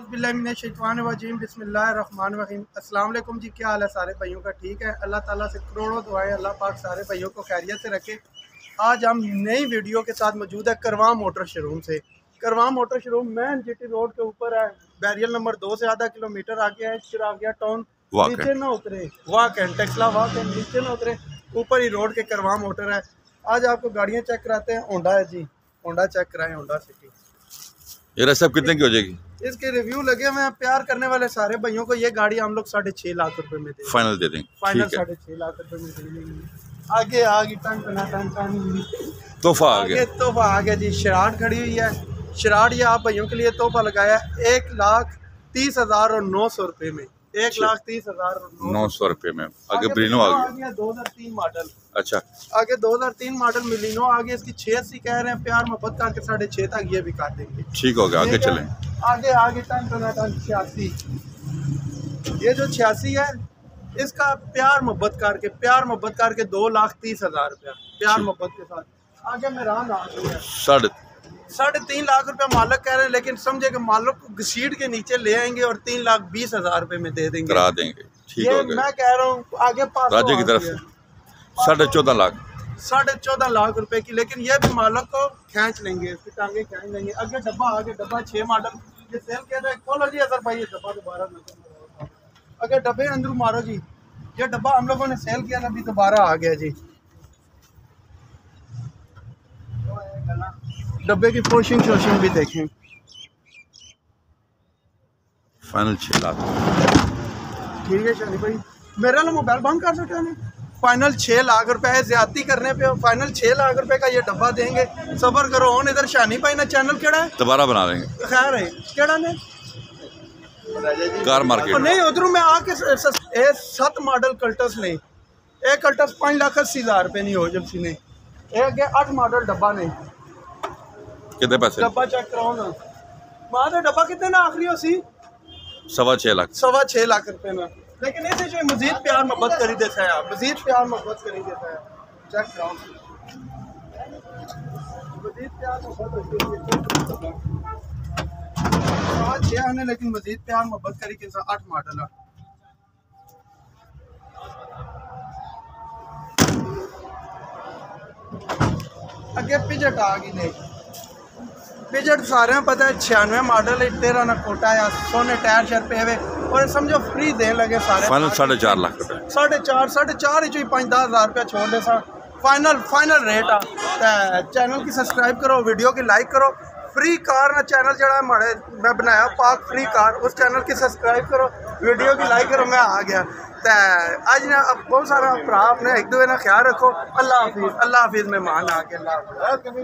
औज़ुबिल्लाहिमिनश्शैतानिर्रजीम बिस्मिल्लाहिर्रहमानिर्रहीम। अस्सलाम वालेकुम जी, क्या हाल है सारे भाइयों का? ठीक है, अल्लाह ताला से करोड़ों दुआएं, अल्लाह पाक सारे भाइयों को खैरियत से रखे। आज हम नई वीडियो के साथ मौजूद है करवां मोटर शोरूम से। Karwan motor showroom main GT road के ऊपर है, बैरियल नंबर 2 से आधा किलोमीटर आगे है, चिरागिया टाउन। नीचे ना उतरे, वाकन टेक्सला वाकन, नीचे ना उतरे, ऊपर ही रोड के करवां मोटर है। आज आपको गाड़ियाँ चेक कराते हैं। होंडा है जी, होंडा चेक कराएं, होंडा सिटी। ये सब कितने की हो जाएगी? इसके रिव्यू लगे हुए हैं। प्यार करने वाले सारे भाइयों को ये गाड़ी हम लोग 6.5 लाख रुपए में देंगे। फाइनल दे देंगे। फाइनल 6.5 लाख रुपए में देंगे। आगे आगे तोहफा आ गया, तोहफा आ गया जी। शराट खड़ी हुई है, शराट ये आप भाइयों के लिए तोहफा लगाया 1,30,900 रुपए में। 1,30,900 रुपए में। आगे ब्रीनो आ गया 2003 मॉडल। अच्छा, आगे 2003 मॉडल मिलीनो आगे इसकी 86 कह रहे हैं। प्यार मोहब्बत करके 6.5 तक ये भी कर देंगे। ठीक हो गया, आगे चलें। आगे आगे 86, ये जो 86 है इसका प्यार मोहब्बत करके 2,30,000 रुपया प्यार मोहब्बत के साथ। आगे मेरान आ गई है 3.5 लाख रुपया मालिक कह रहे हैं, लेकिन समझे कि मालिक को घसीट के नीचे ले आएंगे और 3,20,000 रुपए में दे देंगे, करा देंगे। ठीक ये हो गया। मैं कह रहा हूँ आगे राज्य की तरफ 14.5 लाख 14.5 लाख रुपए की, लेकिन ये भी मालिक को खींच लेंगे, इसकी टांगे खींच लेंगे। आगे डब्बा 6 मॉडल ये सेल किया था। खोलो जी अजहर भाई, ये डब्बा दोबारा अगर डब्बे अंदर मारो जी, ये डब्बा हम लोगों ने सेल किया था, अभी दोबारा आ गया जी। डब्बे की पोशिंग शोशिंग भी देखें। फाइनल 6 लाख। ठीक है शानी भाई, मेरा ना मोबाइल बंद कर सकते हैं। फाइनल 6 लाख रुपए है, ज्यादती करने पे फाइनल 6 लाख रुपए का ये डब्बा देंगे। सबर करो। ऑन इधर शानी भाई ना चैनल केड़ा है, दोबारा बना देंगे। खैर है केड़ा ने कार मार्केट नहीं, उधरों में आके 7 मॉडल कल्टस नहीं, एक कल्टस 5,80,000 रुपए नहीं हो जब सी ने, एक 8 मॉडल डब्बा नहीं। कितने पैसे? डब्बा चेक कराओ ना मां, तो डब्बा कितने ना आखिरी हो सी 6.25 लाख 6.25 लाख रुपए में। लेकिन ऐसे जो मजीद प्यार मोहब्बत करी देता है, आप मजीद प्यार मोहब्बत करी देता है। चेक कराओ मजीद प्यार मोहब्बत है, लेकिन मजीद प्यार मोहब्बत करी के 8 मॉडल है। अगे पिजट आ गई नहीं, पिजट सारे पता है 96 मॉडल है, 13 ना कोटा या सोने टायर शर पे हुए और समझो फ्री देने लगे सारे। फाइनल 4.5 लाख रुपए। 4.5 ही 5-10,000 रुपया छोड़ दे सा। फाइनल रेट आ। चैनल की सब्सक्राइब करो, वीडियो की लाइक करो। फ्री कार ना चैनल जड़ा हमारे मैं बनाया पाक फ्री कार, उस चैनल की सब्सक्राइब करो, वीडियो की लाइक करो। मैं आ गया आज ना बहुत सारा भरा अपने एक दूसरे ना ख्याल रखो। अल्लाह हाफिज़, मेहमान आ गया।